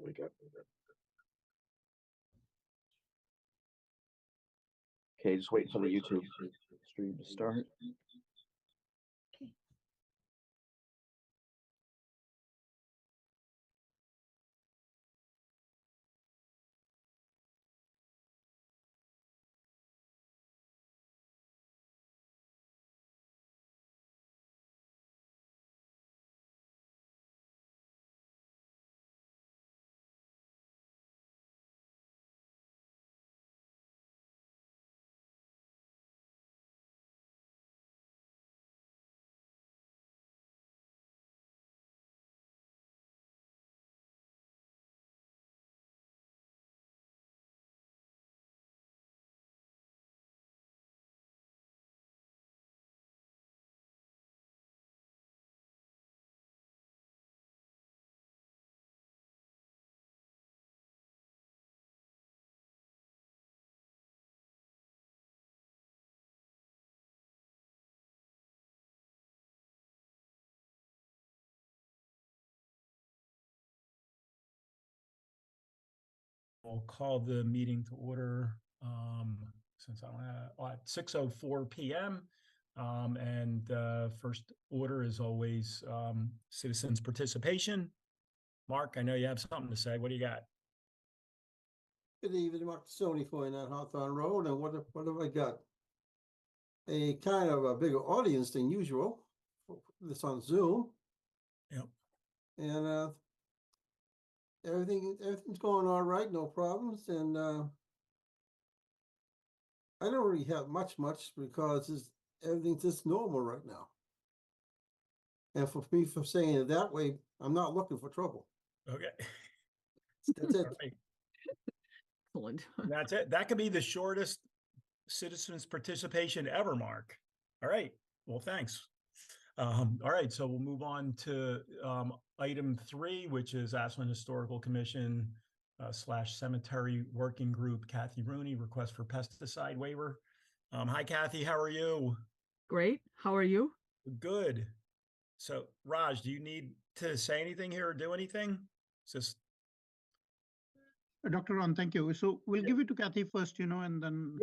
Okay, just waiting for the YouTube stream to start. Okay. We'll call the meeting to order since I'm at 6:04 p.m. And first order is always citizens' participation. Mark, I know you have something to say. What do you got? Good evening, Mark Sony, 49 Hawthorne Road. And what have I got? A kind of a bigger audience than usual. This on Zoom. Yep. And everything's going all right, no problems. And I don't really have much because everything's just normal right now. And for me, for saying it that way, I'm not looking for trouble. Okay. That's it. All right. Excellent. That's it. That could be the shortest citizens' participation ever, Mark. All right. Well, thanks. All right. So we'll move on to item 3, which is Ashland Historical Commission / Cemetery Working Group. Kathy Rooney, request for pesticide waiver. Hi, Kathy. How are you? Great. How are you? Good. So, Raj, do you need to say anything here or do anything? It's just Dr. Ron, thank you. So we'll give it to Kathy first, and then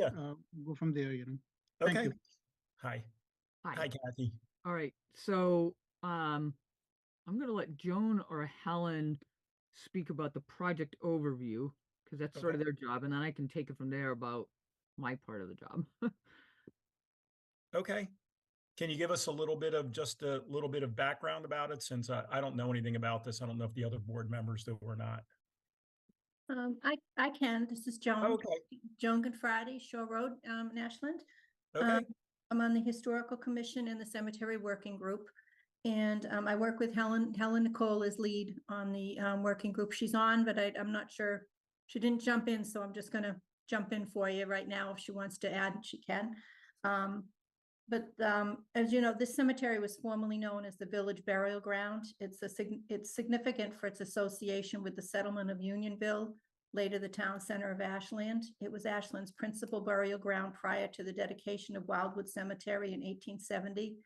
go from there, Thank okay. you. Hi. Hi. Hi, Kathy. All right. So I'm going to let Joan or Helen speak about the project overview because that's sort of their job. And then I can take it from there about my part of the job. Okay. Can you give us a little bit of background about it since I don't know anything about this? I don't know if the other board members do or not. I can. This is Joan. Okay. Joan Goodfriday, Shore Road, in Ashland. Okay. I'm on the Historical Commission and the Cemetery Working Group. And I work with Helen. Helen Nicole is lead on the working group. She's on, but I'm not sure. She didn't jump in, so I'm just going to jump in for you right now. If she wants to add, she can. But as you know, this cemetery was formerly known as the Village Burial Ground. It's significant for its association with the settlement of Unionville, later the town center of Ashland. It was Ashland's principal burial ground prior to the dedication of Wildwood Cemetery in 1870.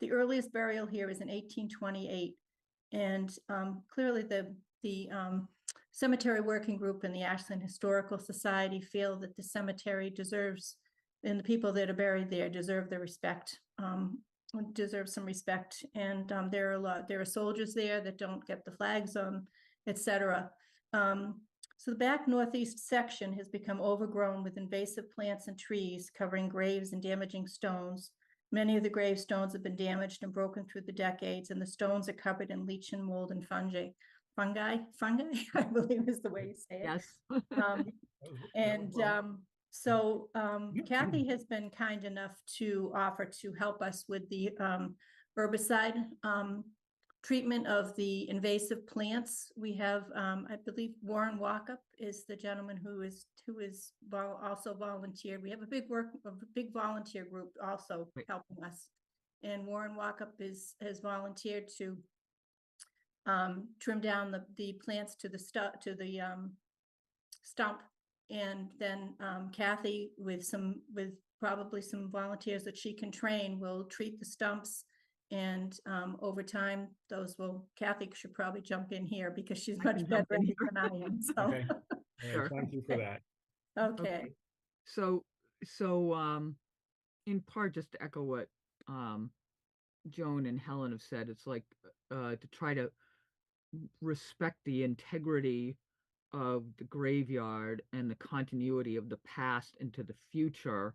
The earliest burial here is in 1828. And clearly the Cemetery Working Group and the Ashland Historical Society feel that the cemetery deserves, and the people that are buried there deserve the respect, deserve some respect. And there are soldiers there that don't get the flags on, etc. So the back northeast section has become overgrown with invasive plants and trees covering graves and damaging stones. Many of the gravestones have been damaged and broken through the decades, and the stones are covered in leech and mold and fungi, I believe is the way you say it. Yes. So Kathy has been kind enough to offer to help us with the herbicide treatment of the invasive plants. We have, I believe Warren Walkup is the gentleman who is also volunteered. We have a big volunteer group also helping us. And Warren Walkup has volunteered to trim down the plants to the stump. And then Kathy, with probably some volunteers that she can train, will treat the stumps And over time, those will, Kathy should probably jump in here because she's I much can better jump in at it here. than I am, so. Okay. All right, Sure. thank you for that. Okay, So, in part, just to echo what, Joan and Helen have said, it's like, to try to respect the integrity of the graveyard and the continuity of the past into the future,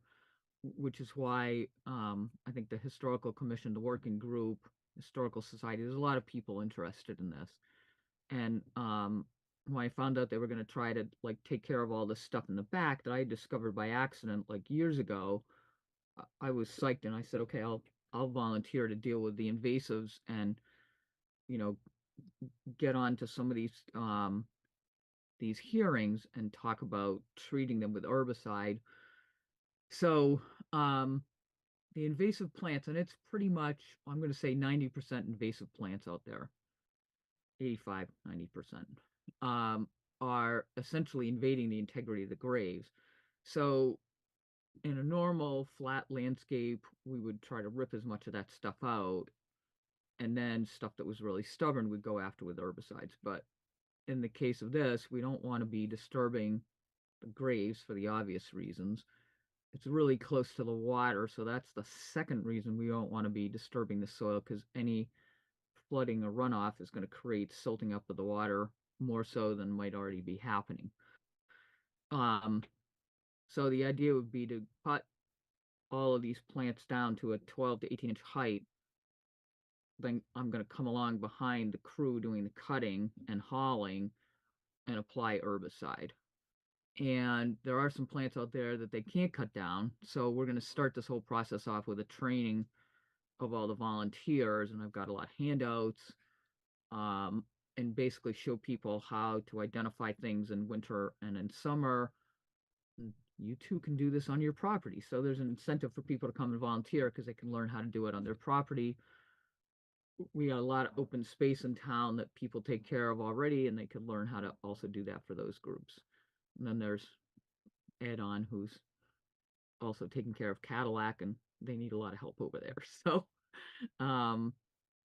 which is why, I think the Historical Commission, the working group, Historical Society, there's a lot of people interested in this. And, when I found out they were going to try to like take care of all this stuff in the back that I discovered by accident like years ago, I was psyched and I said, okay, I'll volunteer to deal with the invasives and, you know, get on to some of these hearings and talk about treating them with herbicide. So, the invasive plants, and it's pretty much, I'm going to say 90% invasive plants out there, 85, 90%, are essentially invading the integrity of the graves. So in a normal flat landscape, we would try to rip as much of that stuff out. And then stuff that was really stubborn we'd go after with herbicides. But in the case of this, we don't want to be disturbing the graves for the obvious reasons. It's really close to the water, so that's the second reason we don't want to be disturbing the soil, because any flooding or runoff is going to create silting up of the water more so than might already be happening. So the idea would be to cut all of these plants down to a 12 to 18 inch height. Then I'm going to come along behind the crew doing the cutting and hauling and apply herbicide. And there are some plants out there that they can't cut down. So we're going to start this whole process off with a training of all the volunteers. And I've got a lot of handouts, and basically show people how to identify things in winter and in summer. You too can do this on your property. So there's an incentive for people to come and volunteer because they can learn how to do it on their property. We got a lot of open space in town that people take care of already, and they can learn how to also do that for those groups. And then there's Ed on, who's also taking care of Cadillac, and they need a lot of help over there. So,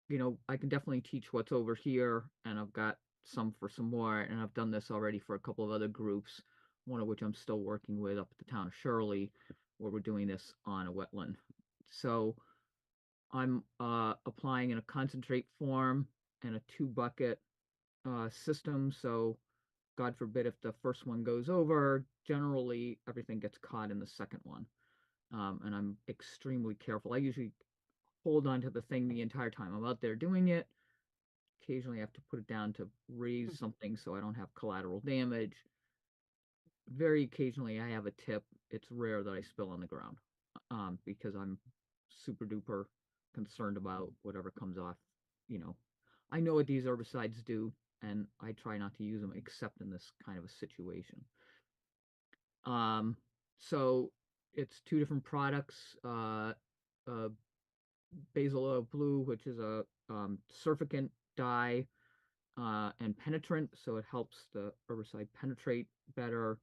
you know, I can definitely teach what's over here, and I've got some for some more, and I've done this already for a couple of other groups, one of which I'm still working with up at the town of Shirley, where we're doing this on a wetland. So I'm applying in a concentrate form and a 2-bucket system. So God forbid if the first one goes over, generally everything gets caught in the second one. And I'm extremely careful. I usually hold on to the thing the entire time I'm out there doing it. Occasionally I have to put it down to raise something so I don't have collateral damage. Very occasionally I have a tip. It's rare that I spill on the ground, because I'm super duper concerned about whatever comes off. You know, I know what these herbicides do, and I try not to use them except in this kind of a situation. So it's 2 different products, basil oil blue, which is a surfactant dye and penetrant, so it helps the herbicide penetrate better.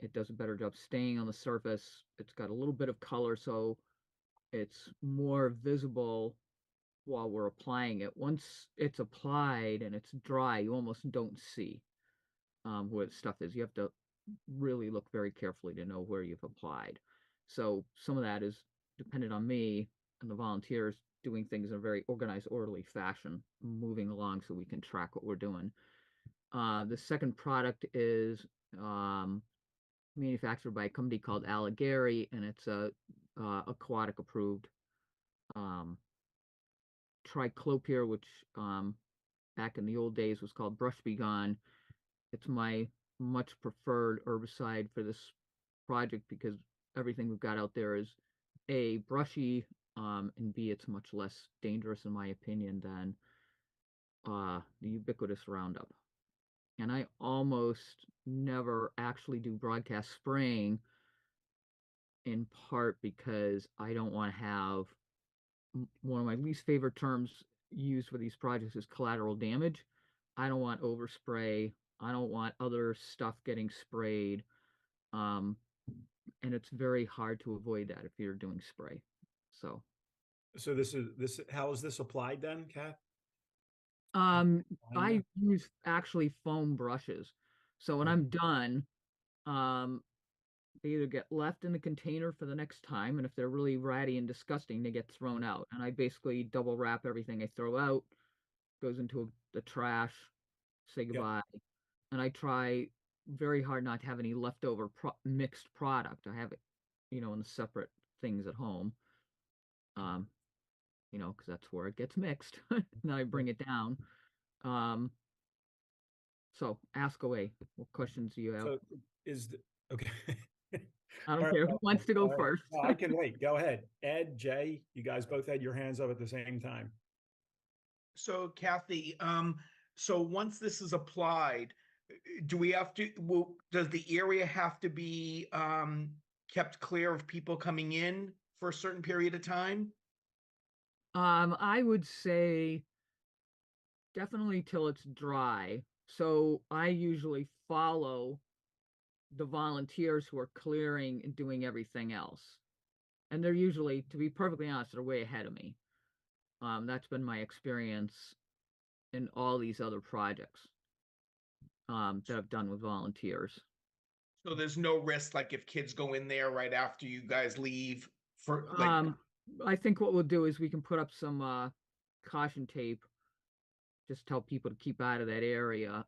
It does a better job staying on the surface. It's got a little bit of color, so it's more visible while we're applying it. Once it's applied and it's dry, you almost don't see where the stuff is. You have to really look very carefully to know where you've applied. So some of that is dependent on me and the volunteers doing things in a very organized, orderly fashion, moving along so we can track what we're doing. The second product is manufactured by a company called Alligari, and it's a aquatic approved triclopyr, which back in the old days was called brush be gone. It's my much preferred herbicide for this project because everything we've got out there is A, brushy, and B, it's much less dangerous in my opinion than the ubiquitous Roundup. And I almost never actually do broadcast spraying, in part because I don't want to have, one of my least favorite terms used for these projects is collateral damage. I don't want overspray. I don't want other stuff getting sprayed. And it's very hard to avoid that if you're doing spray. So So this, how is this applied then, Kath? I use actually foam brushes. So when I'm done, they either get left in the container for the next time, and if they're really ratty and disgusting, they get thrown out. And I basically double wrap everything I throw out, goes into the trash, say goodbye. And I try very hard not to have any leftover mixed product. I have it, in the separate things at home. Because that's where it gets mixed. Then I bring it down. So ask away. What questions do you have? So okay. I don't care who wants to go first. No, I can wait. Go ahead. Ed, Jay, you guys both had your hands up at the same time. So Kathy, so once this is applied, do we have to, does the area have to be kept clear of people coming in for a certain period of time? I would say definitely till it's dry. So I usually follow the volunteers who are clearing and doing everything else. And they're usually, to be perfectly honest, they're way ahead of me. That's been my experience in all these other projects that I've done with volunteers. So there's no risk, like if kids go in there right after you guys leave for like. I think what we'll do is we can put up some caution tape, just tell people to keep out of that area.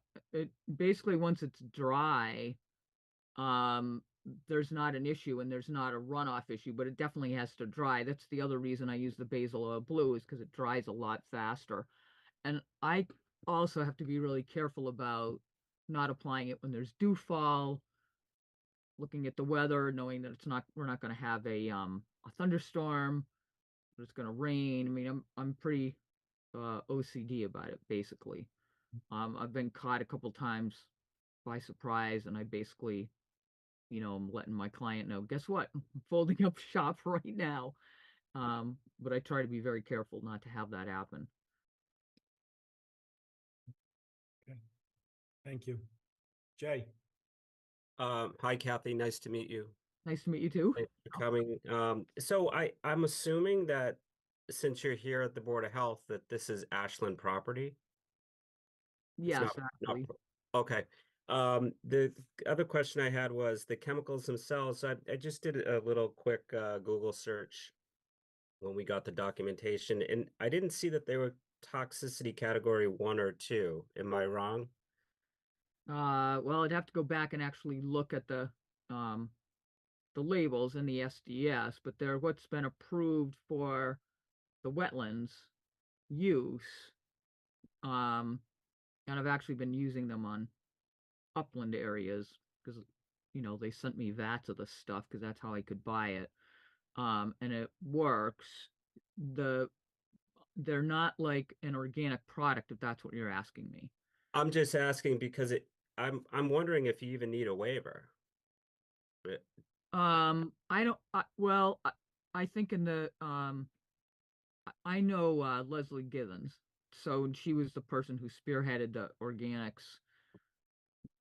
Basically, once it's dry, there's not an issue and there's not a runoff issue, but it definitely has to dry. That's the other reason I use the basil oil blue, is because it dries a lot faster. And I also have to be really careful about not applying it when there's dewfall, looking at the weather, knowing that we're not going to have a thunderstorm, but it's going to rain. I mean, I'm pretty OCD about it, basically. I've been caught a couple times by surprise, and I basically, I'm letting my client know, guess what? I'm folding up shop right now. But I try to be very careful not to have that happen. Okay. Thank you. Jay. Hi, Kathy. Nice to meet you. Nice to meet you too. Thanks for coming. So I'm assuming that since you're here at the Board of Health, that this is Ashland property? Yes, actually. Okay. The other question I had was the chemicals themselves. I just did a little quick Google search when we got the documentation, and I didn't see that they were toxicity category 1 or 2. Am I wrong? Well, I'd have to go back and actually look at the labels in the SDS, but they're what's been approved for the wetlands use. And I've actually been using them on upland areas because, they sent me vats of the stuff because that's how I could buy it. And it works. They're not like an organic product, if that's what you're asking me. I'm just asking because I'm wondering if you even need a waiver. I think in the I know Leslie Givens, so she was the person who spearheaded the organics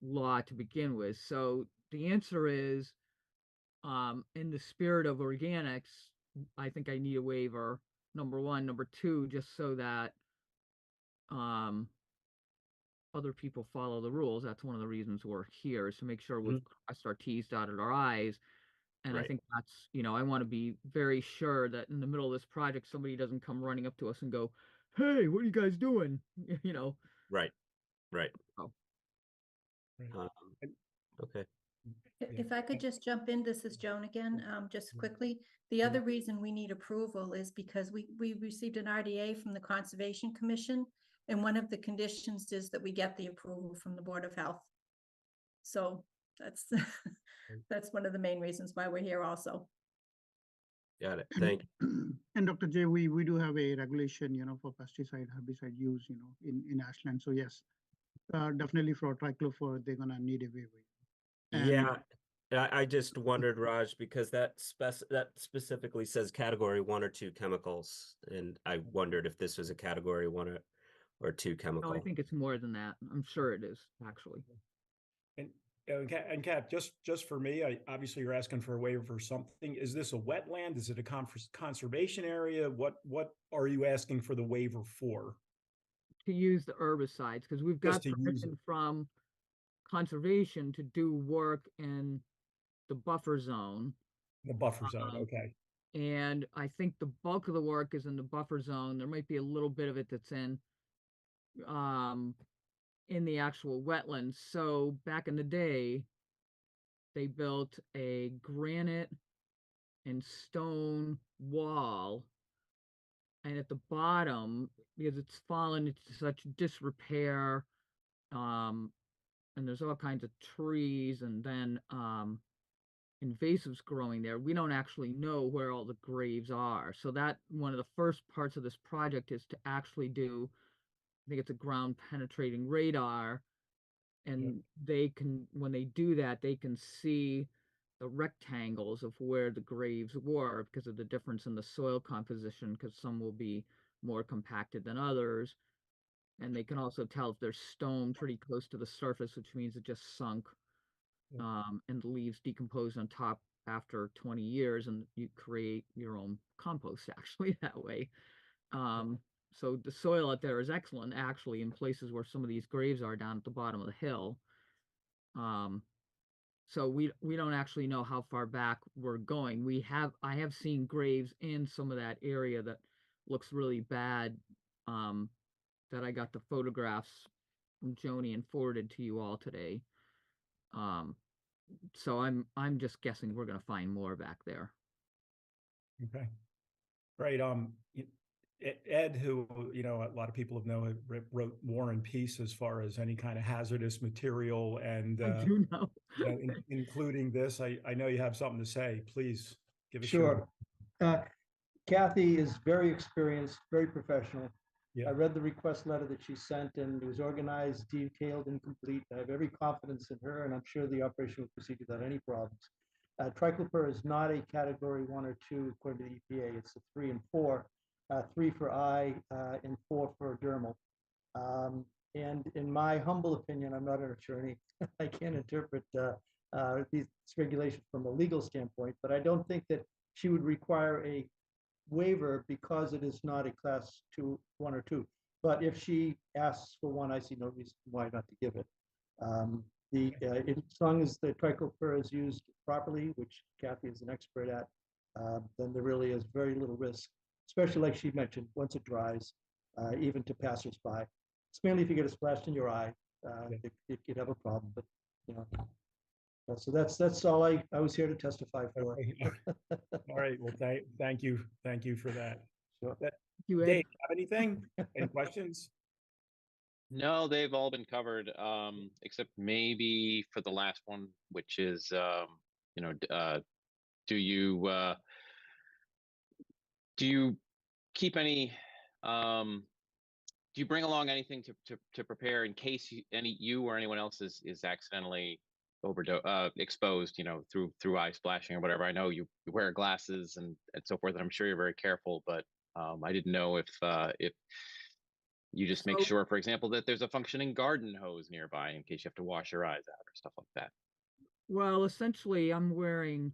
law to begin with. So the answer is, in the spirit of organics, I think I need a waiver. Number one, number two, just so that other people follow the rules. That's one of the reasons we're here, is to make sure we've crossed our T's, dotted our I's. And right. I think that's, I want to be very sure that in the middle of this project, somebody doesn't come running up to us and go, hey, what are you guys doing? Right. Oh. Okay. If I could just jump in, this is Joan again, just quickly. The other reason we need approval is because we received an RDA from the Conservation Commission, and one of the conditions is that we get the approval from the Board of Health. So that's that's one of the main reasons why we're here also. Got it. Thank you. And Dr. J, we do have a regulation, for pesticide, herbicide use, in Ashland. So yes, definitely for triclofor, they're gonna need a waiver. Yeah, I just wondered, Raj, because that specifically says category 1 or 2 chemicals, and I wondered if this was a category 1 or 2 chemical. No, I think it's more than that. I'm sure it is, actually. And Kat, just for me, obviously you're asking for a waiver for something. Is this a wetland? Is it a conservation area? What are you asking for the waiver for? To use the herbicides, because we've got Just to use permission from conservation to do work in the buffer zone. the buffer zone, Um, okay. And I think the bulk of the work is in the buffer zone. There might be a little bit of it that's in the actual wetlands. So back in the day, they built a granite and stone wall. And at the bottom, because it's fallen into such disrepair, and there's all kinds of trees and then invasives growing there, we don't actually know where all the graves are. So that one of the first parts of this project is to actually do, I think it's a ground penetrating radar, and they can, when they do that, they can see the rectangles of where the graves were because of the difference in the soil composition, because some will be more compacted than others. And they can also tell if there's stone pretty close to the surface, which means it just sunk, and the leaves decompose on top after 20 years, and you create your own compost actually that way. So the soil out there is excellent actually in places where some of these graves are down at the bottom of the hill. So we don't actually know how far back we're going. I have seen graves in some of that area that looks really bad, that I got the photographs from Joni and forwarded to you all today. So I'm just guessing we're gonna find more back there. Okay. Right. Ed, who, a lot of people have known, wrote War and Peace as far as any kind of hazardous material and, I do know. including this. I know you have something to say. Please give us Sure. Kathy is very experienced, very professional. Yeah. I read the request letter that she sent, and it was organized, detailed, and complete. I have every confidence in her, and I'm sure the operation will proceed without any problems. Triclopyr is not a category 1 or 2 according to the EPA. It's a 3 and 4, 3 for eye and 4 for dermal. And in my humble opinion, I'm not an attorney. I can't interpret these regulations from a legal standpoint, but I don't think that she would require a waiver because it is not a class 2, 1 or 2. But if she asks for one, I see no reason why not to give it. As long as the triclopyr is used properly, which Kathy is an expert at, then there really is very little risk, especially like she mentioned, once it dries, even to passersby. It's mainly if you get a splash in your eye, it could have a problem. But so that's all I was here to testify for. All right. Well, thank you for that. Sure. You, Ed. Dave, have anything? Any questions? No, they've all been covered, except maybe for the last one, which is, do you keep any, do you bring along anything to prepare in case you or anyone else is accidentally exposed, through eye splashing or whatever? I know you wear glasses and so forth, and I'm sure you're very careful, but I didn't know if you just make sure, for example, that there's a functioning garden hose nearby in case you have to wash your eyes out or stuff like that. Well, essentially, I'm wearing.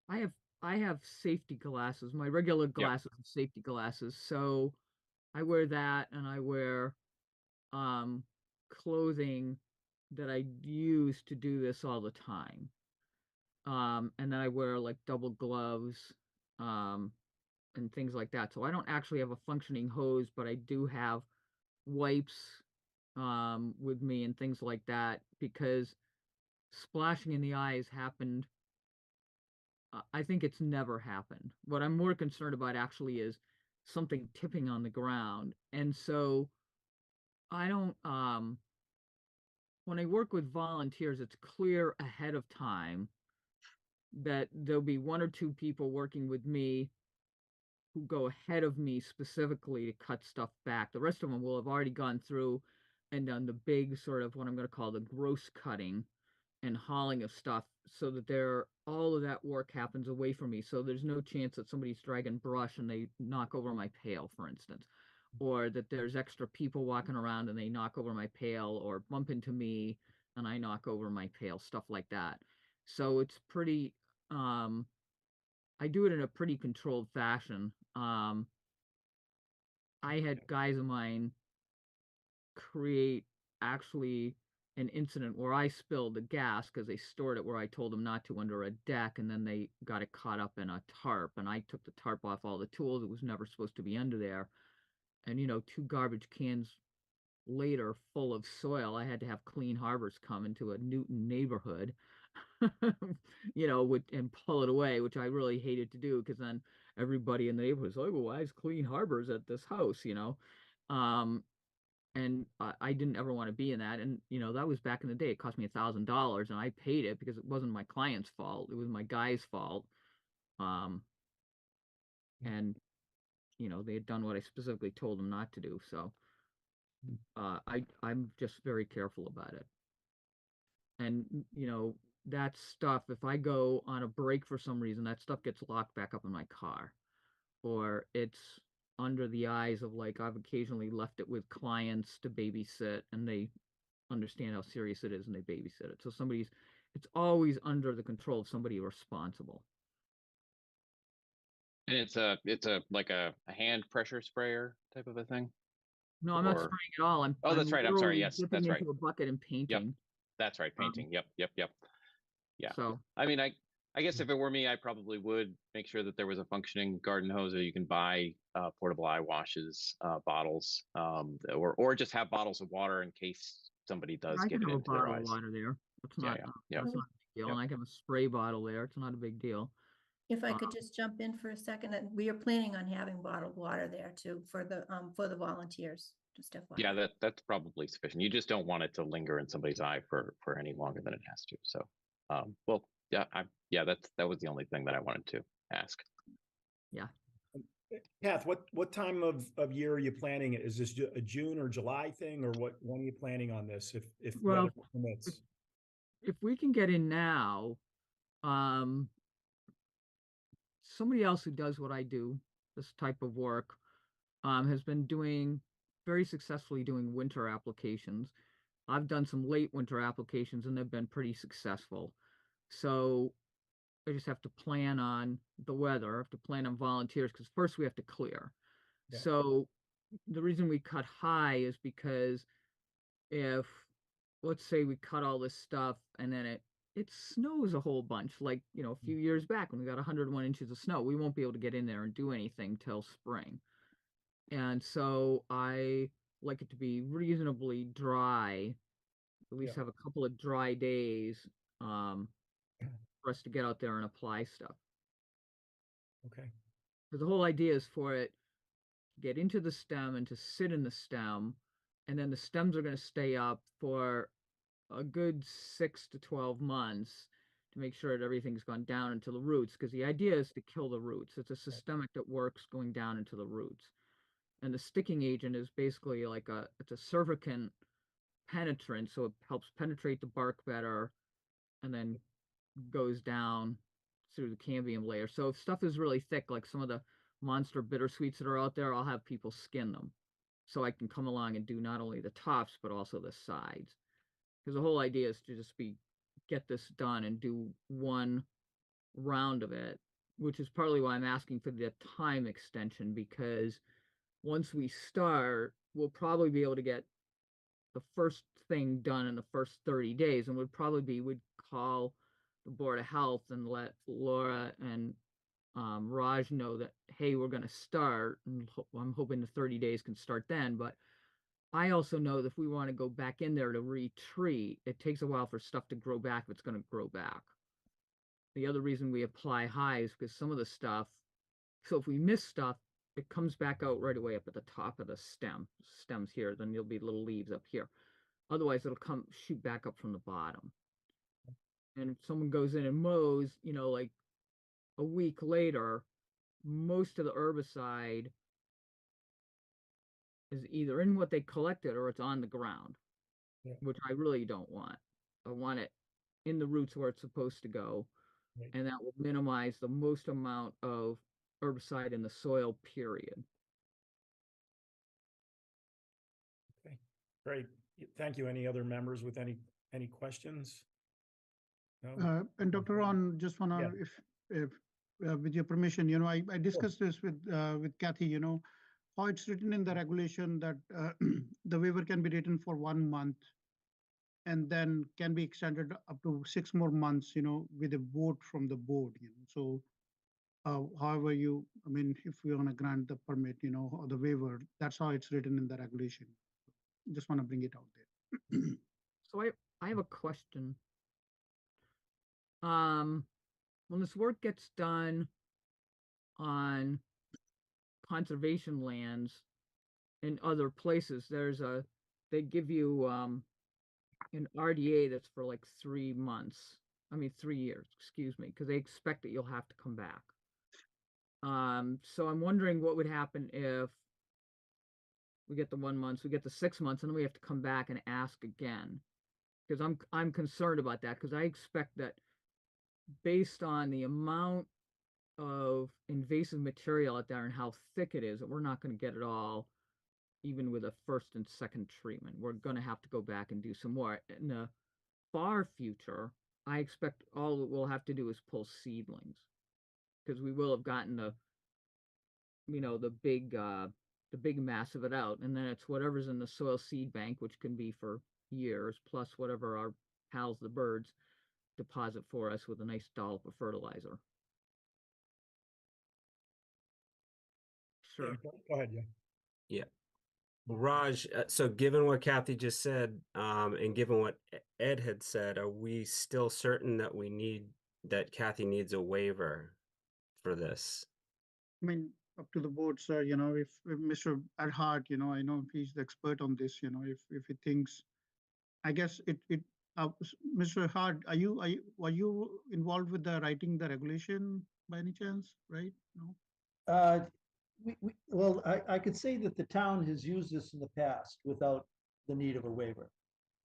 I have safety glasses. My regular glasses are safety glasses, so I wear that, and I wear clothing that I use to do this all the time. And then I wear like double gloves, and things like that. So I don't actually have a functioning hose, but I do have wipes with me and things like that, because splashing in the eye has happened. I think it's never happened. What I'm more concerned about actually is something tipping on the ground. And so I don't, when I work with volunteers, it's clear ahead of time that there'll be 1 or 2 people working with me who go ahead of me specifically to cut stuff back. The rest of them will have already gone through and done the big sort of what I'm going to call the gross cutting and hauling of stuff, so that all of that work happens away from me. So there's no chance that somebody's dragging brush and they knock over my pail, for instance, or that there's extra people walking around and they knock over my pail or bump into me and I knock over my pail, stuff like that. So it's pretty, I do it in a pretty controlled fashion. I had guys of mine create actually an incident where I spilled the gas because they stored it where I told them not to under a deck, and then they got it caught up in a tarp, and I took the tarp off all the tools. It was never supposed to be under there. And, 2 garbage cans later full of soil, I had to have Clean Harbors come into a Newton neighborhood, and pull it away, which I really hated to do because then everybody in the neighborhood was like, well, why is Clean Harbors at this house, and I didn't ever want to be in that. And, that was back in the day. It cost me $1,000 and I paid it because it wasn't my client's fault. It was my guy's fault. And, they had done what I specifically told them not to do. So I'm just very careful about it. And, that stuff, if I go on a break for some reason, that stuff gets locked back up in my car, or it's under the eyes of, like, I've occasionally left it with clients to babysit, and they understand how serious it is and they babysit it. So it's always under the control of somebody responsible. And it's like a hand pressure sprayer type of a thing? No, I'm not Or- spraying at all. Oh, that's right. I'm sorry. literally Yes, dipping that's right. into a bucket and painting. That's right. Painting. Yep. Yeah. So I mean, I guess if it were me, I probably would make sure that there was a functioning garden hose, or you can buy portable eye washes, bottles, or just have bottles of water in case somebody does I get can it have a into their bottle of eyes. water there. That's Yeah, not, yeah. that's not a big deal. Yep. And I can have a spray bottle there. It's not a big deal. If I could just jump in for a second, and we are planning on having bottled water there too for the volunteers, just FYI. Yeah, that's probably sufficient. You just don't want it to linger in somebody's eye for any longer than it has to. So, well, yeah, that was the only thing that I wanted to ask. Yeah. Kath, what time of year are you planning it? Is this a June or July thing, or when are you planning on this? If Well, weather permits? If we can get in now, somebody else who does what I do, this type of work, has been very successfully doing winter applications. I've done some late winter applications and they've been pretty successful. So I just have to plan on the weather, I have to plan on volunteers, because first we have to clear. Yeah. So the reason we cut high is because if, let's say we cut all this stuff and then it snows a whole bunch, like, a few years back when we got 101 inches of snow, we won't be able to get in there and do anything till spring. And so I like it to be reasonably dry, at least have a couple of dry days, for us to get out there and apply stuff. Okay. Because the whole idea is for it to get into the stem and to sit in the stem, and then the stems are going to stay up for a good 6 to 12 months to make sure that everything's gone down into the roots, because the idea is to kill the roots. It's a systemic that works going down into the roots. And the sticking agent is basically like it's a surfactant penetrant, so it helps penetrate the bark better and then goes down through the cambium layer. So if stuff is really thick, like some of the monster bittersweets that are out there, I'll have people skin them. So I can come along and do not only the tops, but also the sides. Because the whole idea is to just get this done and do one round of it, which is partly why I'm asking for the time extension, because once we start, we'll probably be able to get the first thing done in the first 30 days, and we'd call the Board of Health and let Laura and Raj know that, hey, we're going to start, and I'm hoping the 30 days can start then. But I also know that if we want to go back in there to retreat, it takes a while for stuff to grow back if it's going to grow back. The other reason we apply high is because some of the stuff, so if we miss stuff, it comes back out right away up at the top of the stems here, then there'll be little leaves up here. Otherwise, it'll shoot back up from the bottom. And if someone goes in and mows, like a week later, most of the herbicide is either in what they collected or it's on the ground, which I really don't want. I want it in the roots where it's supposed to go, and that will minimize the most amount of herbicide in the soil, period. Okay, great. Thank you. Any other members with any questions? No? And Dr. Ron, just wanna, Yeah. if with your permission, I discussed this with Kathy, how it's written in the regulation that the waiver can be written for 1 month and then can be extended up to 6 more months, with a vote from the board, So however if we want to grant the permit, or the waiver, that's how it's written in the regulation. Just want to bring it out there. So I have a question. When this work gets done on conservation lands in other places, they give you an RDA that's for like 3 months. 3 years, excuse me, because they expect that you'll have to come back. So I'm wondering what would happen if we get the 1 month, we get the 6 months, and then we have to come back and ask again. Because I'm concerned about that, because I expect that based on the amount of invasive material out there and how thick it is, that we're not going to get it all, even with a first and second treatment. We're going to have to go back and do some more. In the far future, I expect all that we'll have to do is pull seedlings, because we will have gotten the big mass of it out, and then it's whatever's in the soil seed bank, which can be for years, plus whatever our pals, the birds, deposit for us with a nice dollop of fertilizer. Sure. Go ahead, yeah. Yeah. Raj, so given what Kathy just said, and given what Ed had said, are we still certain that Kathy needs a waiver for this? Up to the board, sir, if Mr. Adhart, I know he's the expert on this, if he thinks, I guess Mr. Hart, were you involved with the writing the regulation by any chance, right? No? Well, I could say that the town has used this in the past without the need of a waiver.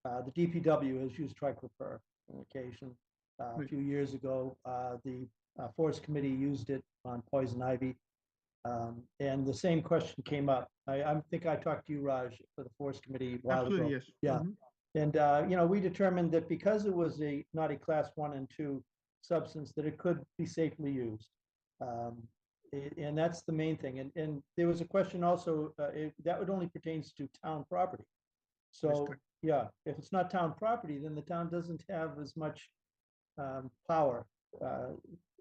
The DPW has used triclopyr on occasion. A few years ago, the Forest Committee used it on poison ivy. And the same question came up. I think I talked to you, Raj, for the Forest Committee a while Absolutely, ago. yes. Yeah. Mhm. And, we determined that because it was not a class 1 and 2 substance, that it could be safely used. And that's the main thing. And there was a question also, that would only pertains to town property. So, yeah, if it's not town property, then the town doesn't have as much power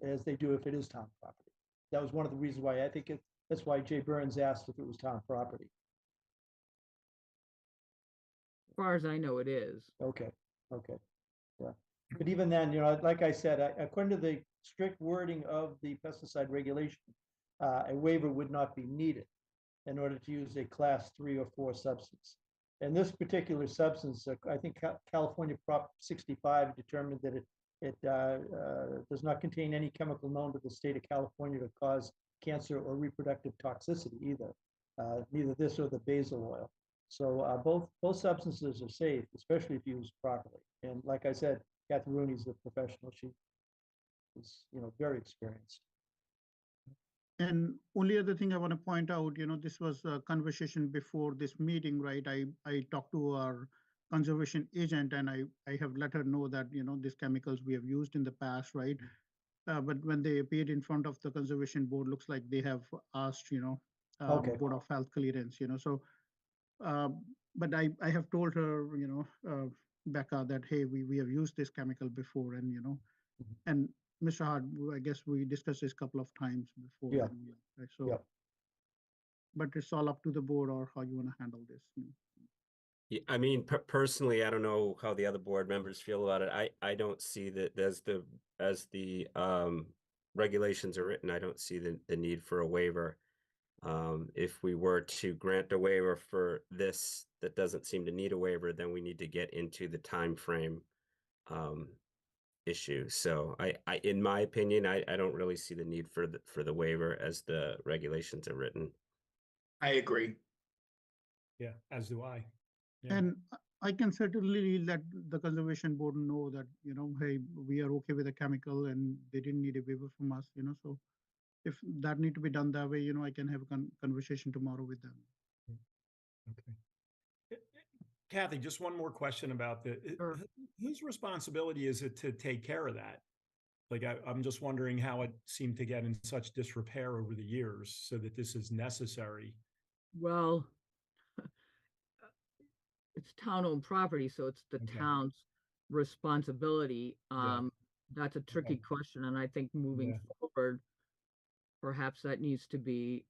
as they do if it is town property. That was one of the reasons why I think that's why Jay Burns asked if it was town property. As far as I know, it is. Okay, yeah. But even then, like I said, according to the strict wording of the pesticide regulation, a waiver would not be needed in order to use a class 3 or 4 substance. And this particular substance, I think California Prop 65 determined that it does not contain any chemical known to the state of California to cause cancer or reproductive toxicity either, neither this or the basil oil. So both substances are safe, especially if used properly. And like I said, Kathy Rooney's a professional. She is, very experienced. And only other thing I want to point out, this was a conversation before this meeting, right? I talked to our conservation agent and I have let her know that, these chemicals we have used in the past, right? But when they appeared in front of the conservation board, looks like they have asked, Okay. Board of Health clearance, so, but I have told her, Becca, that, hey, we have used this chemical before and, and Mr. Hart, I guess we discussed this a couple of times before. Yeah. Right? So, Yeah. But it's all up to the board or how you want to handle this. Yeah, personally, I don't know how the other board members feel about it. I don't see that as the regulations are written, I don't see the need for a waiver. If we were to grant a waiver for this that doesn't seem to need a waiver, then we need to get into the time frame issue. So I in my opinion, I don't really see the need for the waiver as the regulations are written. I agree. Yeah, as do I. Yeah. And I can certainly let the conservation board know that, hey, we are okay with the chemical and they didn't need a waiver from us, so if that need to be done that way, I can have a conversation tomorrow with them. Okay. Kathy, just one more question about Sure. whose responsibility is it to take care of that? Like, I'm just wondering how it seemed to get in such disrepair over the years so that this is necessary. Well, it's town-owned property, so it's the Okay. town's responsibility. Yeah. That's a tricky question, and I think moving Yeah. forward, perhaps that needs to be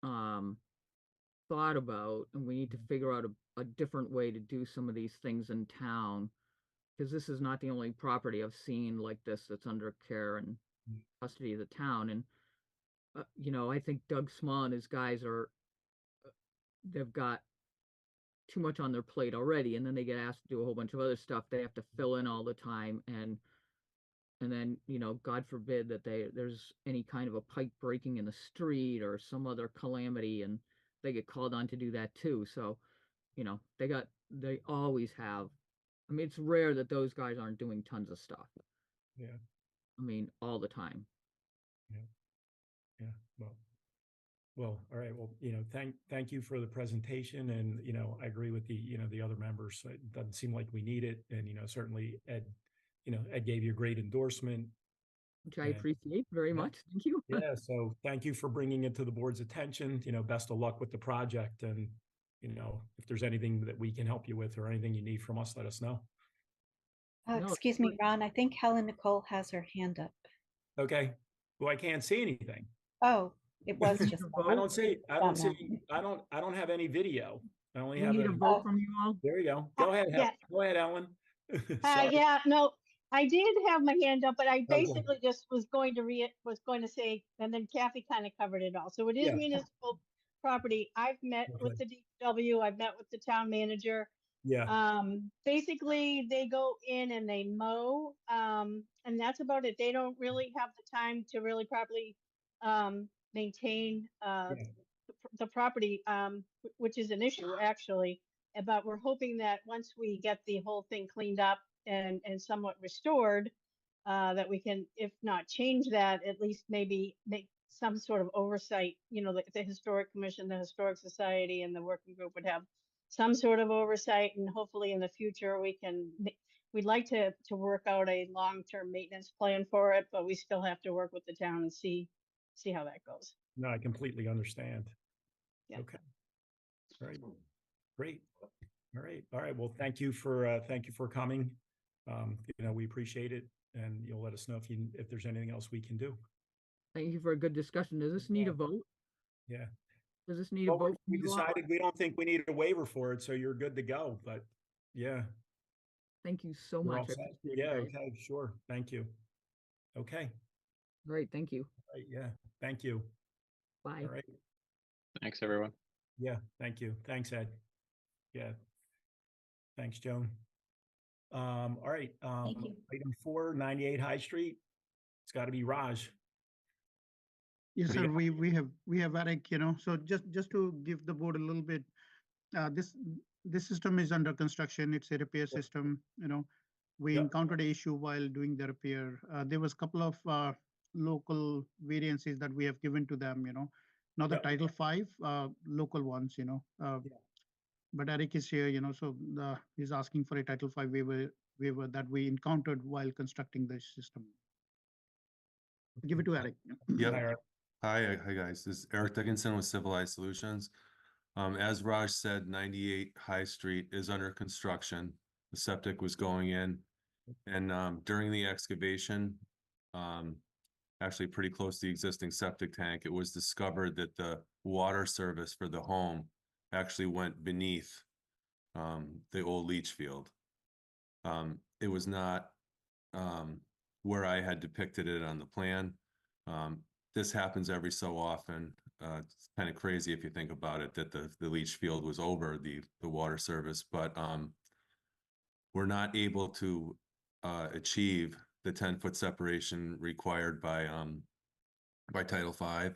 thought about, and we need to figure out a different way to do some of these things in town. Because this is not the only property I've seen like this that's under care and custody of the town. And, I think Doug Small and his guys they've got too much on their plate already. And then they get asked to do a whole bunch of other stuff. They have to fill in all the time. And then, God forbid that there's any kind of a pipe breaking in the street or some other calamity, and they get called on to do that too. So, they always have. I mean, it's rare that those guys aren't doing tons of stuff. Yeah. I mean, all the time. Yeah. Well, all right. Well, thank you for the presentation, and I agree with the other members. It doesn't seem like we need it, and certainly Ed, Ed gave you a great endorsement. Which I And- appreciate very Yeah. much. Thank you. Yeah. So thank you for bringing it to the board's attention. Best of luck with the project, and if there's anything that we can help you with or anything you need from us, let us know. No, Excuse me, Ron, I think Helen Nicole has her hand up. Okay. Well, I can't see anything. Oh, it was just. I don't see. I don't now. see. I don't have any video. I only We have need a vote from you all. There you go. Go ahead. yeah. Go ahead, Ellen. Sorry. Yeah, no, I did have my hand up, but I Okay. basically just was going to say, and then Kathy kind of covered it all. So it is Yeah. municipal property. I've met with Okay. the DPW, I've met with the town manager. Yeah. Basically they go in and they mow, and that's about it. They don't really have the time to really properly, maintain, Yeah. the property, which is an issue actually. But we're hoping that once we get the whole thing cleaned up and somewhat restored, that we can, if not change that, at least maybe make some sort of oversight. The Historic Commission, the Historic Society, and the working group would have some sort of oversight, and hopefully in the future we'd like to work out a long-term maintenance plan for it, but we still have to work with the town and see how that goes. No, I completely understand. Yeah. Okay. All right. Great. All right. All right. Well, thank you for coming. We appreciate it, and you'll let us know if there's anything else we can do. Thank you for a good discussion. Does this need a vote? Yeah. Does this need a Well, vote? we from you all? decided we don't think we need a waiver for it, so you're good to go. But yeah. Thank you so we're all much. I set. appreciate it, Yeah. guys. Okay. Sure. Thank you. Okay. Great, thank you. Right, yeah. Thank you. Bye. All right. Thanks, everyone. Yeah. Thank you. Thanks, Ed. Yeah. Thanks, Joan. All right. Thank you. Item 4, 98 High Street. It's got to be Raj. Yes, We sir. got- We have Eric, so just to give the board a little bit, this system is under construction. It's a repair system, We Yep. encountered an issue while doing the repair. There was a couple of local variances that we have given to them, not the Yep. Title V, local ones, But Eric is here, so he's asking for a Title V waiver that we encountered while constructing the system. Give it to Eric. Hi, Yep. Eric. Hi guys. This is Eric Dickinson with Civilized Solutions. As Raj said, 98 High Street is under construction. The septic was going in, and during the excavation, actually pretty close to the existing septic tank, it was discovered that the water service for the home actually went beneath the old leach field. It was not where I had depicted it on the plan. This happens every so often. It's kind of crazy if you think about it, that the leach field was over the water service, but we're not able to achieve the 10-foot separation required by Title V.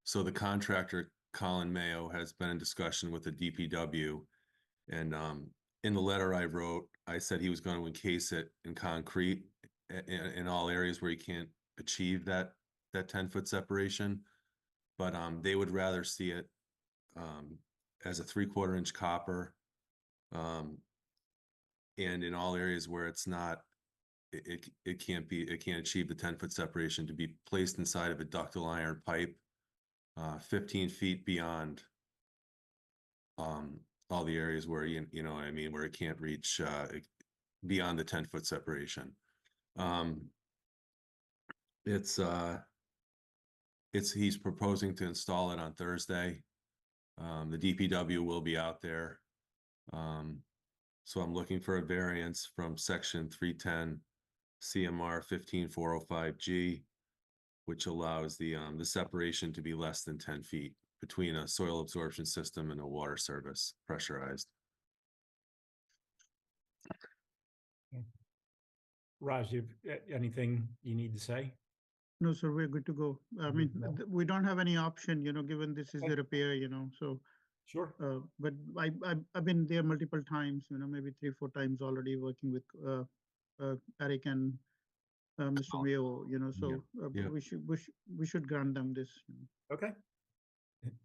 So the contractor, Colin Mayo, has been in discussion with the DPW, and in the letter I wrote, I said he was going to encase it in concrete in all areas where he can't achieve that 10-foot separation, but they would rather see it as a 3/4 inch copper And in all areas where it's not, it can't achieve the 10-foot separation, to be placed inside of a ductile iron pipe 15 feet beyond all the areas where you know what I mean, where it can't reach beyond the 10-foot separation. He's proposing to install it on Thursday. The DPW will be out there. So I'm looking for a variance from section 310 CMR 15405G, which allows the separation to be less than 10 feet between a soil absorption system and a water service pressurized. Raj, anything you need to say? No, sir, we're good to go. I mean, we don't have any option, you know, given this is a repair, you know, so. Sure. But I've been there multiple times, you know, maybe 3-4 times already working with Eric and Mr. Mayo, you know, so Yeah. we should grant them this. You know. Okay.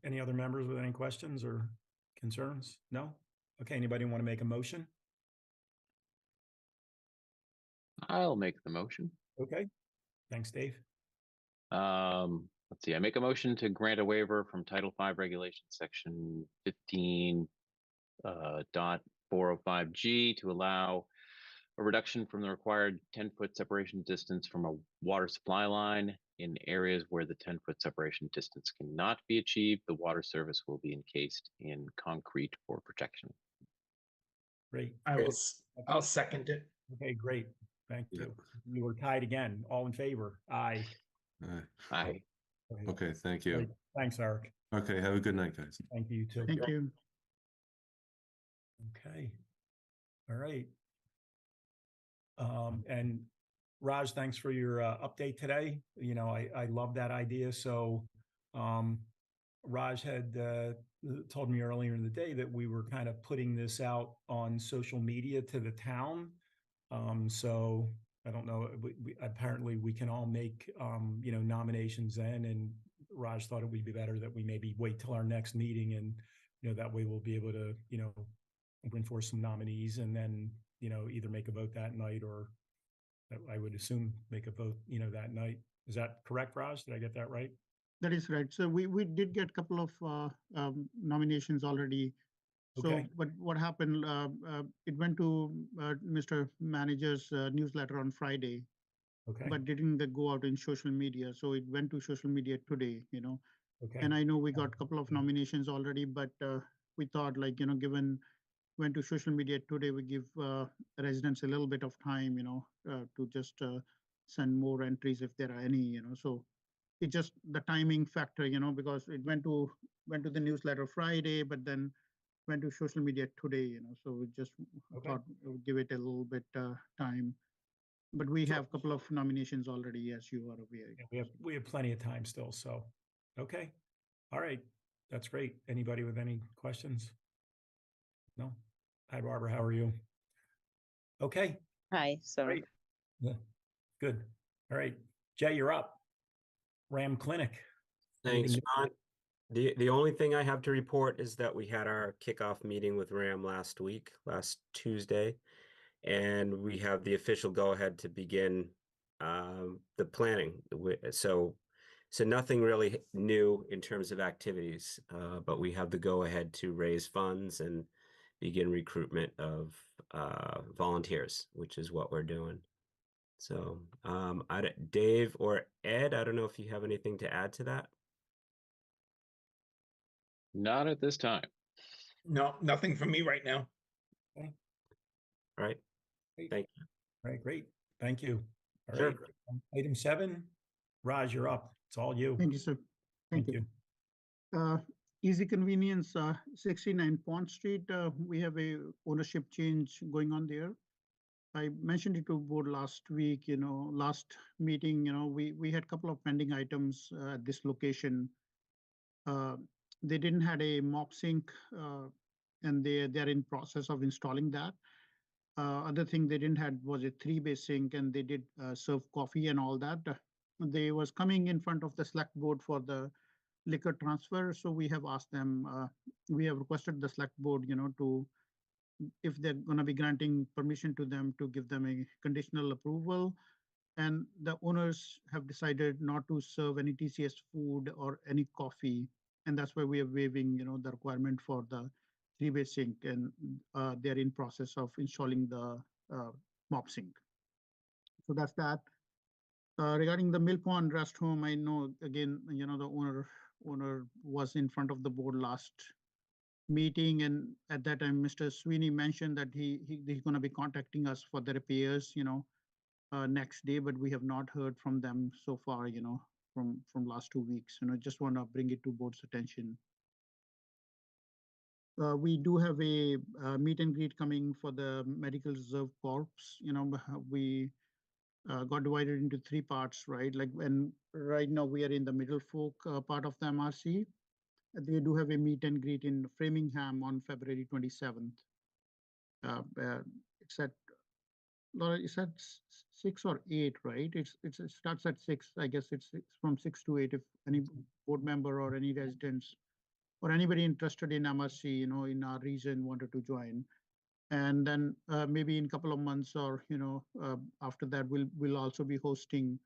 Any other members with any questions or concerns? No? Okay, anybody want to make a motion? I'll make the motion. Okay. Thanks, Dave. Let's see, I make a motion to grant a waiver from Title V Regulation Section 15 .405G to allow a reduction from the required 10-foot separation distance from a water supply line in areas where the 10-foot separation distance cannot be achieved. The water service will be encased in concrete for protection. Great. I'll second it. Okay, great. Thank you. We were tied again. All in favor? Aye. Aye. Okay, thank you. Great. Thanks, Eric. Okay, have a good night, guys. Thank you too. Thank you. Okay. All right. And Raj, thanks for your update today. You know, I love that idea. So Raj had told me earlier in the day that we were kind of putting this out on social media to the town. So I don't know, apparently we can all make, you know, nominations then, and Raj thought it would be better that we maybe wait till our next meeting, and, you know, that way we'll be able to, you know, bring forth some nominees and then, you know, either make a vote that night, or I would assume make a vote, you know, that night. Is that correct, Raj? Did I get that right? That is right. So we did get a couple of nominations already. Okay. So, but what happened, it went to Mr. Manager's newsletter on Friday, Okay. but didn't go out in social media. So it went to social media today, you know. Okay. And I know we got a couple of nominations already, but we thought, like, you know, given went to social media today, we give residents a little bit of time, you know, to just send more entries if there are any, you know. So it's just the timing factor, you know, because it went to the newsletter Friday, but then went to social media today, you know. So we just thought we would give it a little bit time. But we have a couple of nominations already, as you are aware. Yeah, we have plenty of time still. So, okay. All right. That's great. Anybody with any questions? No? Hi, Barbara. How are you? Okay. Hi, so Great. Yeah. Good. All right. Jay, you're up. Ram Clinic. Thanks, Anything Ron. The only thing I have to report is that we had our kickoff meeting with Ram last Tuesday, and we have the official go-ahead to begin the planning. So nothing really new in terms of activities, but we have the go-ahead to raise funds and begin recruitment of volunteers, which is what we're doing. So Dave or Ed, I don't know if you have anything to add to that. Not at this time. No, nothing from me right now. Okay. All right. Great. Thank you. All right, great. Thank you. All Sure. right. Item 7, Raj, you're up. It's all you. Thank you, sir. Thank you. Easy Convenience, 69 Pond Street. We have a ownership change going on there. I mentioned it to board last week, you know, last meeting, you know, we had a couple of pending items at this location. They didn't have a mop sink, and they're in process of installing that. Other thing they didn't have was a 3-bay sink, and they did serve coffee and all that. They was coming in front of the select board for the liquor transfer. So we have asked them, we have requested the select board, you know, to if they're gonna be granting permission to them to give them a conditional approval. And the owners have decided not to serve any TCS food or any coffee. And that's why we are waiving, the requirement for the three-way sink, and they're in process of installing the mop sink. So that's that. Regarding the Mill Pond Rest Home, I know again, the owner was in front of the board last meeting, and at that time, Mr. Sweeney mentioned that he's going to be contacting us for the repairs, next day, but we have not heard from them so far, from last 2 weeks. Just want to bring it to board's attention. We do have a meet and greet coming for the Medical Reserve Corps. We got divided into 3 parts, right? Like when right now we are in the Middle Fork part of the MRC. They do have a meet and greet in Framingham on February 27th. It's at Laura, it's at 6 or 8, right? It starts at 6. I guess it's from 6 to 8. If any board member or any residents or anybody interested in MRC, in our region wanted to join. And then maybe in a couple of months or, after that, we'll also be hosting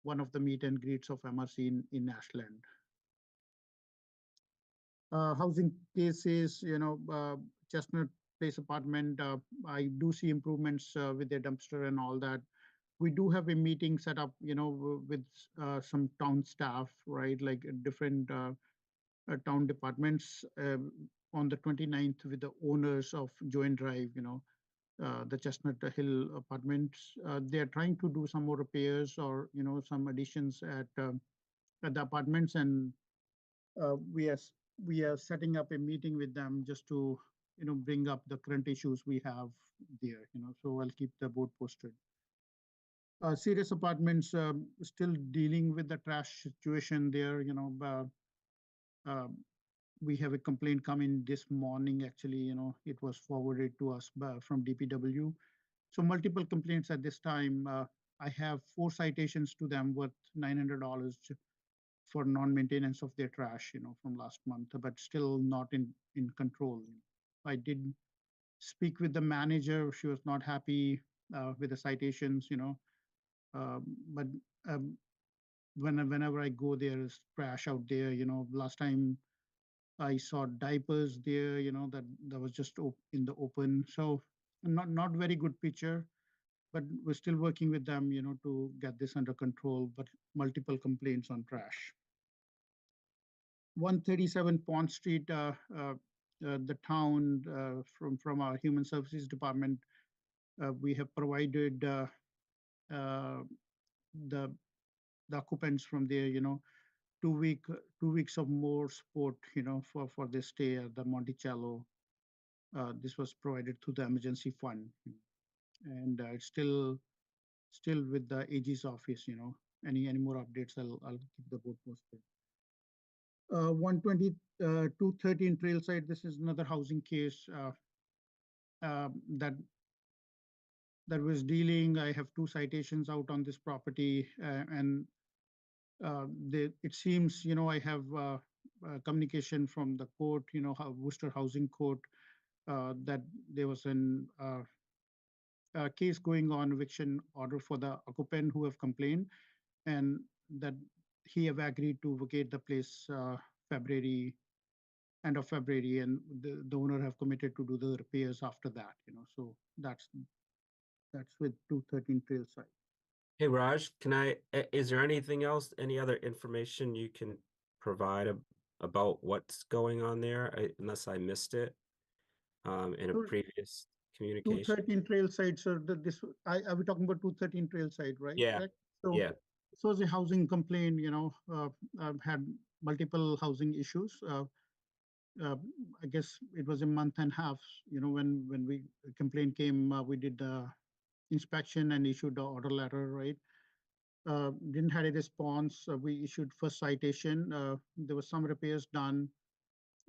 one of the meet and greets of MRC in Ashland. Housing cases, Chestnut Place apartment, I do see improvements with their dumpster and all that. We do have a meeting set up, with some town staff, right? Like different town departments on the 29th with the owners of Joint Drive, the Chestnut Hill apartments. They're trying to do some more repairs or, some additions at the apartments, and we are setting up a meeting with them just to bring up the current issues we have there. So I'll keep the board posted. Serious Apartments still dealing with the trash situation there. We have a complaint coming this morning. Actually, it was forwarded to us from DPW. So multiple complaints at this time. I have 4 citations to them worth $900 for non-maintenance of their trash, from last month, but still not in control. I did speak with the manager. She was not happy with the citations, but whenever I go, there is trash out there. Last time I saw diapers there, that was just in the open. So not very good picture, but we're still working with them, to get this under control, but multiple complaints on trash. 137 Pond Street, the town from our Human Services Department, we have provided the occupants from there, 2 weeks of more support, for their stay at the Monticello. This was provided through the emergency fund, and it's still with the AG's office. Any more updates, I'll keep the board posted. 120 213 Trailside. This is another housing case that was dealing. I have 2 citations out on this property, and it seems, I have communication from the court, Worcester Housing Court, that there was a case going on, eviction order for the occupant who have complained, and that he have agreed to vacate the place end of February, and the owner have committed to do the repairs after that. So that's with 213 Trailside. Hey, Raj, is there anything else, any other information you can provide about what's going on there, unless I missed it in a Sure. previous communication? 213 Trailside, so are we talking about 213 Trailside, right? Yeah. Correct? So, Yeah. This was a housing complaint, I've had multiple housing issues. I guess it was a month and a half, when complaint came, we did the inspection and issued the order letter, right? Didn't have a response. We issued first citation. There was some repairs done.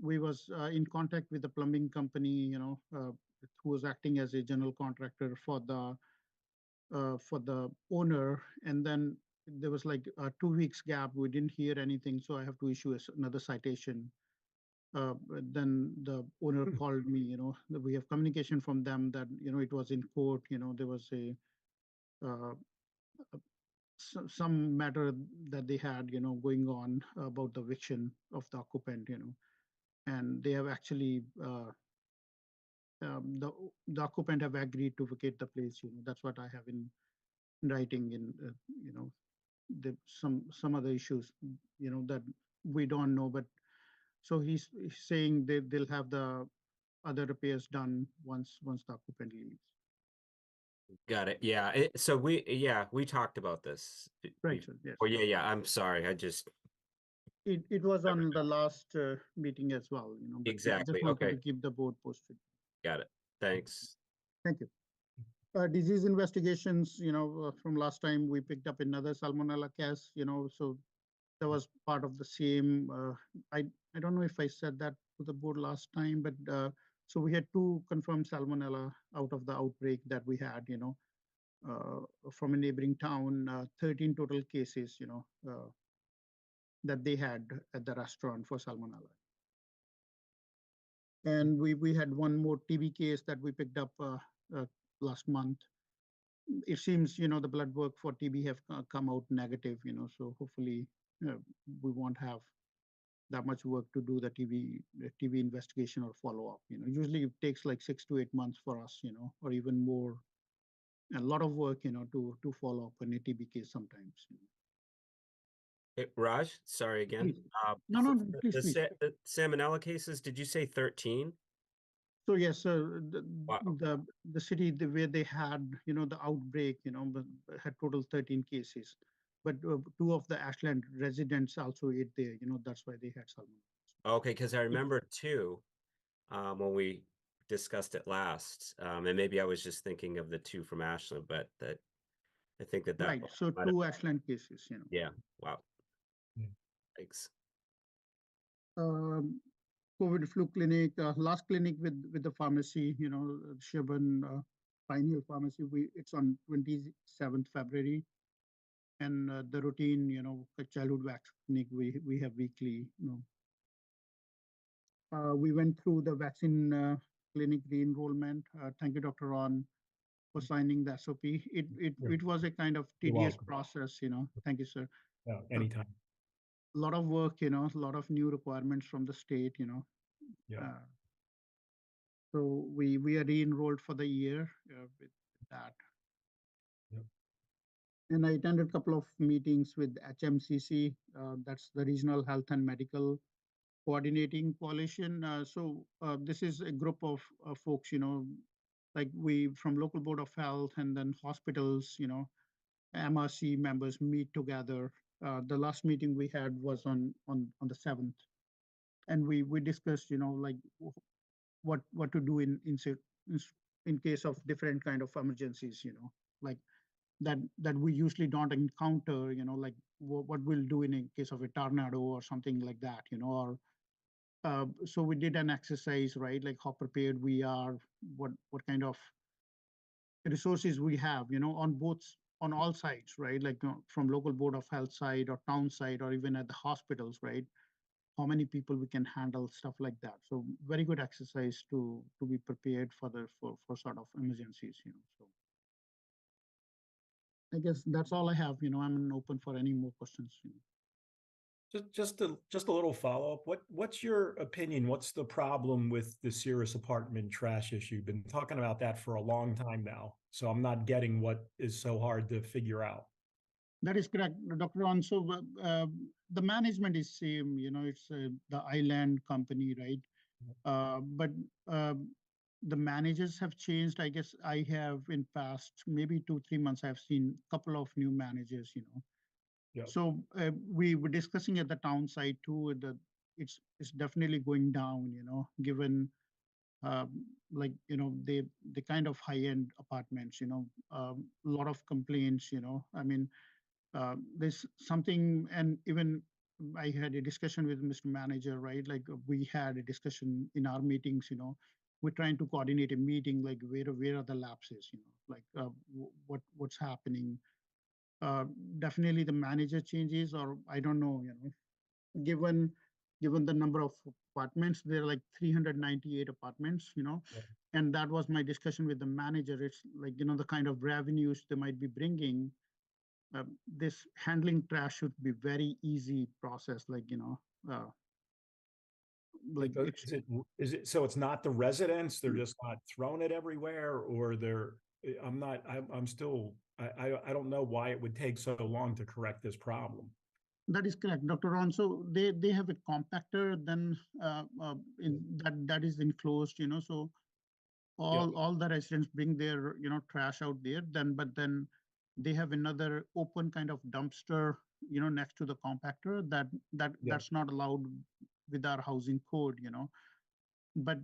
We was in contact with the plumbing company, who was acting as a general contractor for the owner. And then there was like a 2 weeks gap. We didn't hear anything, so I have to issue another citation. But then the owner called me, that we have communication from them that, it was in court, there was uh, some matter that they had, going on about the eviction of the occupant, and they have actually, the occupant have agreed to vacate the place, that's what I have in writing in, some other issues, that we don't know, but so he's saying they'll have the other repairs done once the occupant leaves. Got it. Yeah. So we talked about this. Right, sir, yes. Oh, yeah. I'm sorry. It was on the last meeting as well, but yeah, Exactly, just wanted okay. to keep the board posted. Got it. Thanks. Thank you. Disease investigations, from last time we picked up another salmonella case, so that was part of the same. I don't know if I said that to the board last time, but so we had 2 confirmed salmonella out of the outbreak that we had, from a neighboring town, 13 total cases, that they had at the restaurant for salmonella. And we had one more TB case that we picked up last month. It seems, the blood work for TB have come out negative, so hopefully we won't have that much work to do the TB investigation or follow up. Usually it takes like 6 to 8 months for us, or even more. A lot of work, to follow up on a TB case sometimes. Hey, Raj, sorry again. Please. No, please, The please. the salmonella cases, did you say 13? So yes, Wow. the city where they had, the outbreak, had total 13 cases, but 2 of the Ashland residents also ate there, that's why they had salmonella. Okay, because I remember 2 when we discussed it last. And maybe I was just thinking of the 2 from Ashland, but I think that Right, so might have 2 been- Ashland cases, Yeah, wow. Yeah. Thanks. COVID flu clinic, last clinic with the pharmacy, Sherburne Pioneer Pharmacy, it's on 27th February. And the routine, the childhood vaccine clinic, we have weekly, we went through the vaccine clinic re-enrollment. Thank you, Dr. Ron, for signing the SOP. It was a kind of You're tedious welcome. process, Thank you, sir. Yeah, anytime. A lot of work, a lot of new requirements from the state, Yeah. So we are re-enrolled for the year with that. Yep. And I attended a couple of meetings with HMCC, that's the Regional Health and Medical Coordinating Coalition. So this is a group of folks, like we from local board of health and then hospitals, MRC members meet together. The last meeting we had was on the 7th, and we discussed, like what to do in case of different kind of emergencies, like that we usually don't encounter, like what we'll do in a case of a tornado or something like that, or so we did an exercise, right? Like how prepared we are, what kind of resources we have, on all sides, right? Like from local board of health side or town side, or even at the hospitals, right? How many people we can handle, stuff like that. So very good exercise to be prepared for sort of emergencies, so. I guess that's all I have, I'm open for any more questions. Just a little follow-up. What's your opinion? What's the problem with the Cirrus apartment trash issue? Been talking about that for a long time now. So I'm not getting what is so hard to figure out. That is correct, Dr. Ron. So the management is same, it's the island company, right? But the managers have changed. I guess I have in past maybe 2-3 months, I've seen a couple of new managers, Yeah. So we were discussing at the town side too, that it's definitely going down, given like, the kind of high-end apartments, a lot of complaints, I mean, there's something, and even I had a discussion with Mr. Manager, right? Like we had a discussion in our meetings, we're trying to coordinate a meeting, like where are the lapses, like what's happening. Definitely the manager changes, or I don't know, given the number of apartments. There are like 398 apartments, Yeah. and that was my discussion with the manager. It's like, the kind of revenues they might be bringing. This handling trash should be very easy process, like, like it's, Is it, so it's not the residents, they're just not throwing it everywhere, or I'm still, I don't know why it would take so long to correct this problem. that is correct, Dr. Ron. So they have a compactor, then that is enclosed, so all the residents bring their, trash out there, but then they have another open kind of dumpster, next to the compactor that's not allowed with our housing code, but,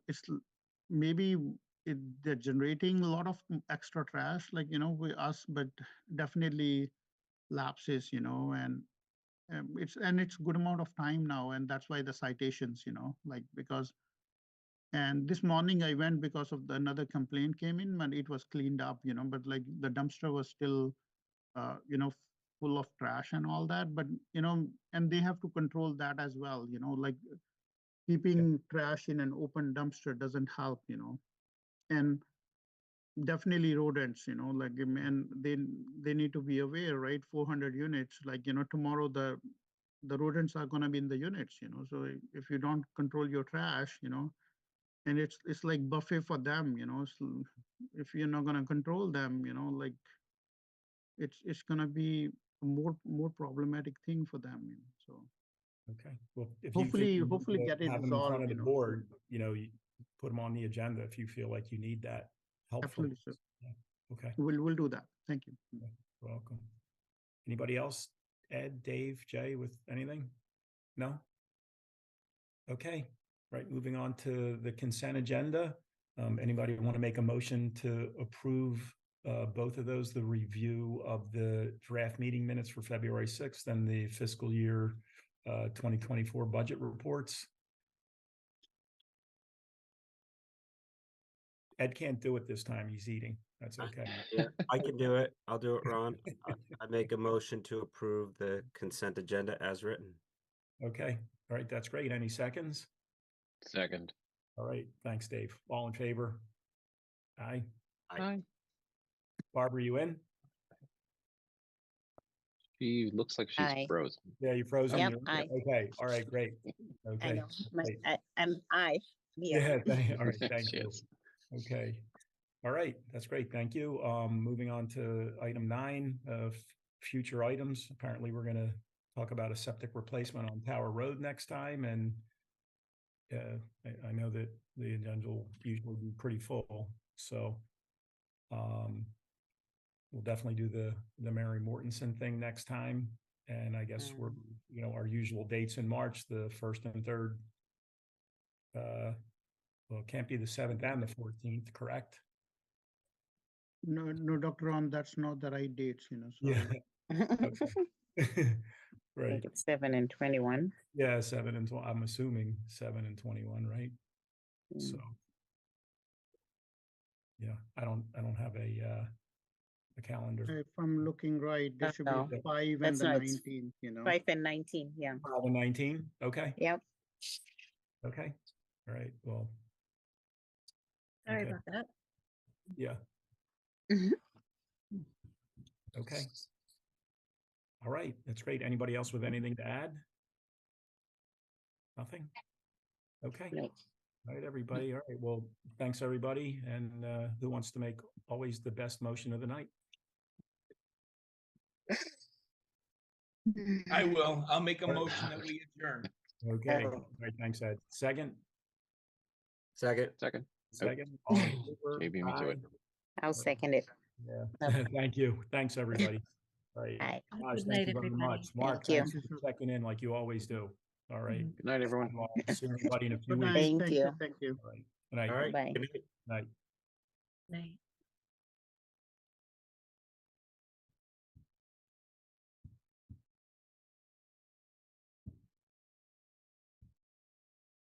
it's maybe they're generating a lot of extra trash, like, with us, but definitely lapses, and it's good amount of time now, and that's why the citations, like, because, and this morning I went because of another complaint came in, and it was cleaned up, but like the dumpster was still, full of trash and all that, but, and they have to control that as well, like keeping trash in an open dumpster doesn't help, and definitely rodents, like, and they need to be aware, right? 400 units, like, tomorrow the rodents are going to be in the units, so if you don't control your trash, and it's like buffet for them, so if you're not going to control them, like it's going to be a more problematic thing for them, so. Okay, well, if you Hopefully think you need hopefully to get it have them in front resolved, of the board, you put them on the agenda if you feel like you need that helpful. Absolutely, sir. Yeah. Okay, We'll do that. Thank you. you're welcome. Anybody else? Ed, Dave, Jay, with anything? No? Okay, right, moving on to the consent agenda. Anybody want to make a motion to approve both of those, the review of the draft meeting minutes for February 6th and the fiscal year 2024 budget reports? Ed can't do it this time. He's eating. That's okay. Yeah, I can do it. I'll do it, Ron. I make a motion to approve the consent agenda as written. Okay. All right. That's great. Any seconds? Second. All right. Thanks, Dave. All in favor? Aye. Aye. Barbara, you in? She looks like she's Aye. frozen. Yeah, you frozen. Yep, You're- aye. Okay. All right. Great. I Okay. know. Great. I'm I. Yeah. All right. Thank She you. is. Okay. All right. That's great. Thank you. Moving on to item 9, future items. Apparently, we're going to talk about a septic replacement on Tower Road next time. And I know that the agenda will usually be pretty full. So we'll definitely do the Mary Mortensen thing next time. And I guess we're, our usual dates in March, the 1st and 3rd. Well, it can't be the 7th and the 14th, correct? No, Dr. Ron, that's not the right dates, so. Yeah. I Right. think it's 7 and 21. Yeah, 7 and 20. I'm assuming 7 and 21, right? So. Yeah, I don't have a calendar. If I'm looking right, there should No, be 5 and that's the not- 19th, 5 and 19, yeah. 5 and 19. Okay. Yep. Okay. All right. Well. Sorry Okay. about that. Yeah. Okay. All right. That's great. Anybody else with anything to add? Nothing? Okay. No. All right, everybody. All right. Well, thanks, everybody. And who wants to make always the best motion of the night? I will. I'll make a motion that we adjourn. Okay. All right. Thanks, Ed. Second? Second. Second. Second? All in favor? Maybe me to it. Aye. I'll second it. Yeah. Thank you. Thanks, everybody. All right. Aye. Raj, Good thank night, you very everybody. much. Mark, Thank you. thanks for checking in like you always do. All right. Good night, everyone. Well, see everybody in a few Good weeks. night. Thank you. Thank you. All right. Good night. All right. Bye. Good night. Night. Night.